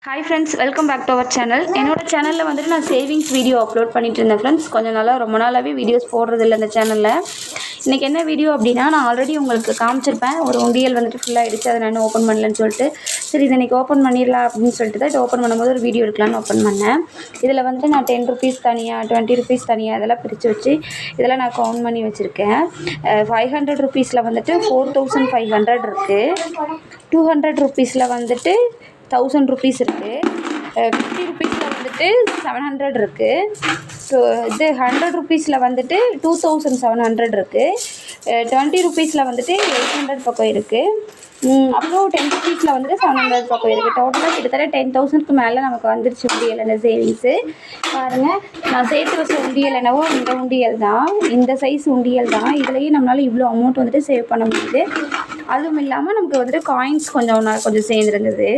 Hi friends, welcome back to our channel. என்னோட சேனலில் வந்துட்டு நான் சேவிங்ஸ் வீடியோ அப்லோட் பண்ணிட்டு இருந்தேன் ஃப்ரெண்ட்ஸ். ரொம்ப நாளாகவே வீடியோஸ் போடுறதில்ல இந்த சேனலில். இன்றைக்கி என்ன வீடியோ அப்படின்னா, நான் ஆல்ரெடி உங்களுக்கு காமிச்சிருப்பேன். ஒரு உண்டியல் வந்துட்டு ஃபுல்லாக ஆகிடுச்சு, அதை நான் ஓப்பன் பண்ணலன்னு சொல்லிட்டு, சரி இதை இன்றைக்கி ஓப்பன் பண்ணிடலாம் அப்படின்னு சொல்லிட்டு தான் இதை ஓப்பன் பண்ணும்போது ஒரு வீடியோ எடுக்கலான்னு ஓப்பன் பண்ணேன். இதில் வந்துட்டு நான் 10 ருபீஸ் தனியாக, 20 ருபீஸ் தனியாக இதெல்லாம் பிரித்து வச்சு இதெல்லாம் நான் கவுண்ட் பண்ணி வச்சுருக்கேன். 500 ருபீஸில் வந்துட்டு 4500 இருக்குது. 200 ருபீஸில் வந்துட்டு 1000 ருபீஸ் இருக்குது. 50 ருபீஸில் வந்துட்டு 700 இருக்குது. ஸோ இது 100 ருபீஸில் வந்துட்டு 2700 இருக்குது. 20 ருபீஸில் வந்துட்டு 800 பக்கம் இருக்குது. அப்புறம் 10 ருபீஸில் வந்துட்டு 700 பக்கம் இருக்குது. டோட்டலாக கிட்டத்தட்ட 10,000க்கு மேலே நமக்கு வந்துருச்சு உண்டியல் அந்த சேவிங்ஸு. பாருங்கள், நான் சேர்த்து வச்ச உண்டியல் என்னவோ இந்த உண்டியல் தான், இந்த சைஸ் உண்டியல் தான். இதுலேயும் நம்மளால் இவ்வளோ அமௌண்ட் வந்துட்டு சேவ் பண்ண முடியுது. அதுவும் இல்லாமல் நமக்கு வந்துட்டு காயின்ஸ் கொஞ்சம் சேர்ந்துருந்தது.